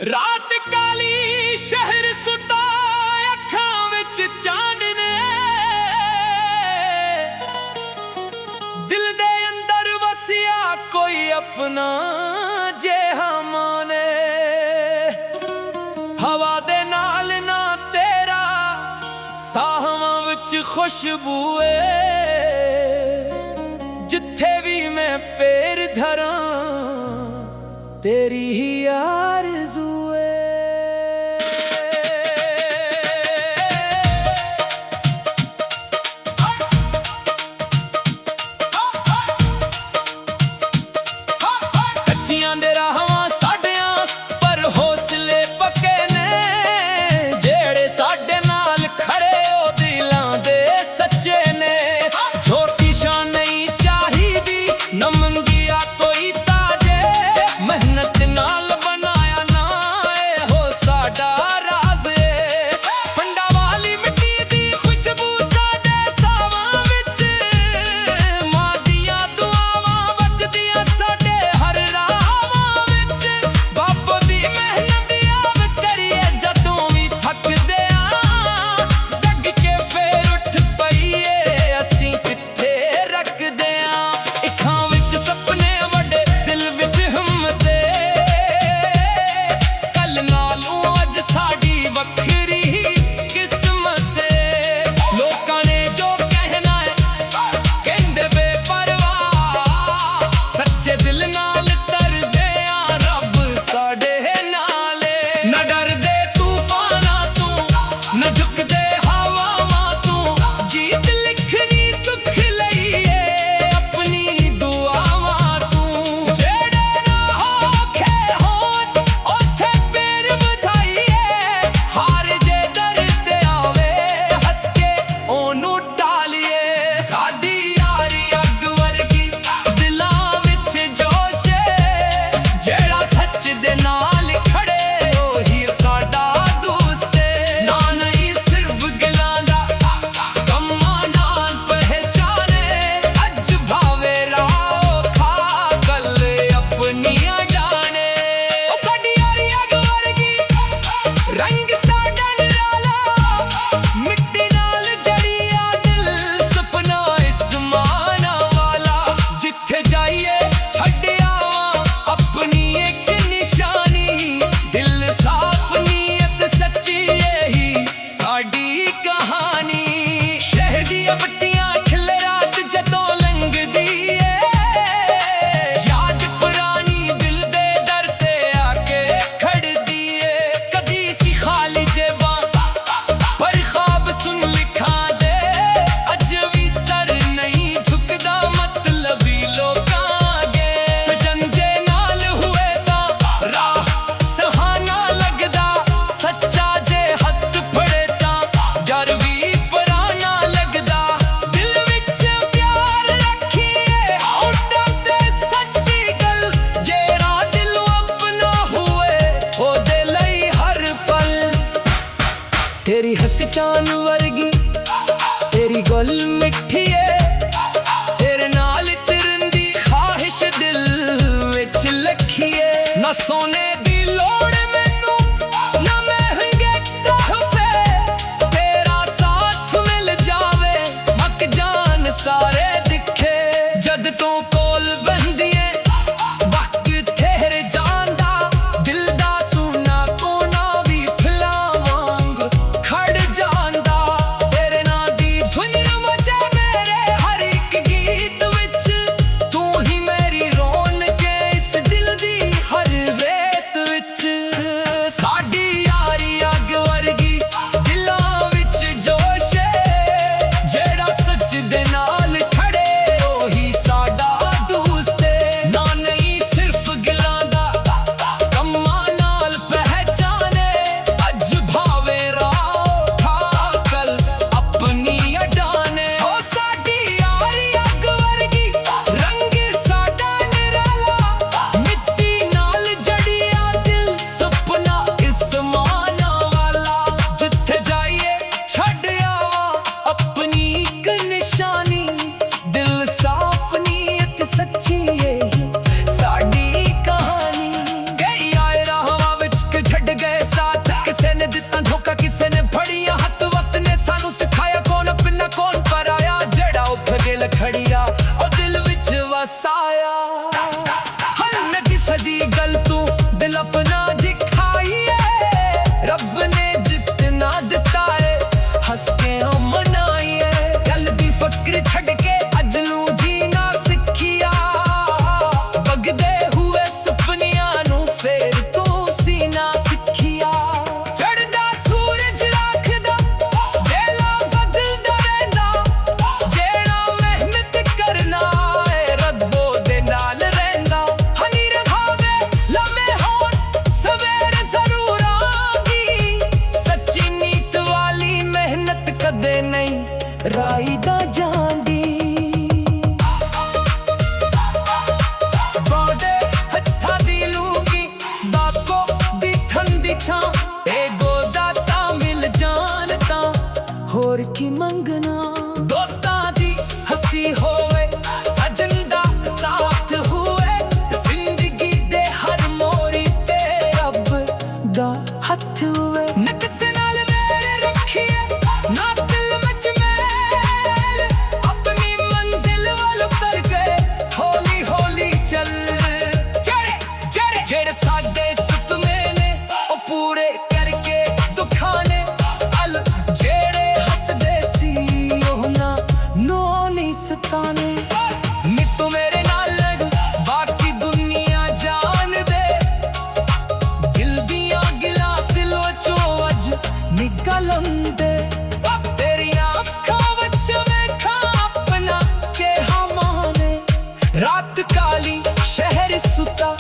रात काली शहर सुता अखां विच चांदने दिल दे अंदर वसिया कोई अपना जेहा माने हवा दे नाल ना तेरा साहवां विच खुशबू जिथे भी मैं पैर धरां तेरी ही आरज़ू कच्चियां दे राहां साडियां पर हौसले पक्के ने जेड़े साडे नाल खड़े ओ दिलां दे सच्चे ने छोटी शान नहीं चाहिदी न मंगिया कोई ताजे मेहनत नाल बनाया ना ए हो साडा राज पंडा वाली मिट्टी दी खुशबू साडे सावां विच मां दियां दुआवां बचदियां साडे हर रावां विच बाबो दी मेहनत याद करिए जदों भी थकदे आं डग के फेर उठ पईए असीं किथे रखदे आं अखां विच सपने वड्डे दिल विच हिम्मत कल नालों अज साडी वखरी किस्मत लोकां ने जो कहना है कहंदे बेपरवाह सच्चे दिल नाल तरदे आ रब साडे नाले न डरदे तूफानां तों न झुकदे हवावां तों जीत लिखनी सुख लईए अपनी दुआवां तों जेड़े ना औखे होण उत्थे पैर वधाईए हार जे दर ते आवे हस के ओनू टालीए साडी यारी अग वर्गी दिलां विच जोश जेड़ा सच दे नाल खड़े ओही साडा दोस्त ना नहीं सिर्फ गिलां दा कम्मां नाल पहचाने अज भावे राह खा कल अपनियां जाने ओ साडी यारी अग वर्गी रंग साडा निराला मिट्टी नाल जड़िया दिल सपना इस्माना वाला जिथे जाइए छड्ड आवां अपनी एक निशानी दिल साफ नीयत सच्ची यही साडी कहानी शहर दी बत्तियां खिले रात जदों लंघदी याद पुरानी दिल दे दर ते आके खड़दी कदी सी खाली जेबां पर ख्वाब सुन लिखां दे अज भी सर नहीं झुकदा मतलबी लोकां अगे सजन जे नाल हुए तां राह सहाना लगदा सच्चा जे हत्थ फड़े तां डर भी पुराना लगदा दिल विच प्यार रखिए होठां ते सच्ची गल जेड़ा दिलों अपना हुए ओदे लई हर पल तेरी हंसी चान वर्गी तेरी गल मिठी तेरे नाल तिरन दी ख्वाहिश दिल विच लखीए ना सोने दी लोड़ मैनू ना महंगे तोहफे तेरा साथ मिल जावे मक जान सारे दिखे जद तों कोल बंदिए वक्त ठहर जांदा दिल दा सुना कोना भी फुल्लां वांग खड़ जांदा तेरे नां दी धुन रमचे मेरे हर एक गीत विच तू ही मेरी रौनक इस दिल दी हर रेत विच। की मंगना दोस्तां दी हसी होवे सजन दा साथ हुए जिंदगी दे हर मोड़ी ते रब दा हथ हुए न किसे नाल मेरे रखिए ना दिल विच मेल अपनी मंजिल वाल उतर गए हौली हौली चल जेड़े साडे सुपने ने ओ पूरे करके दुखाने अल जेड़े हसदे सी ओहना नो नहीं सताने मित्तू मेरे नाल बाकी दुनिया जान दे दिल दियां गिला दिल वचों अज निकलन दे तेरियां अखां विच वेखां अपना के हमाने रात काली शहर सुता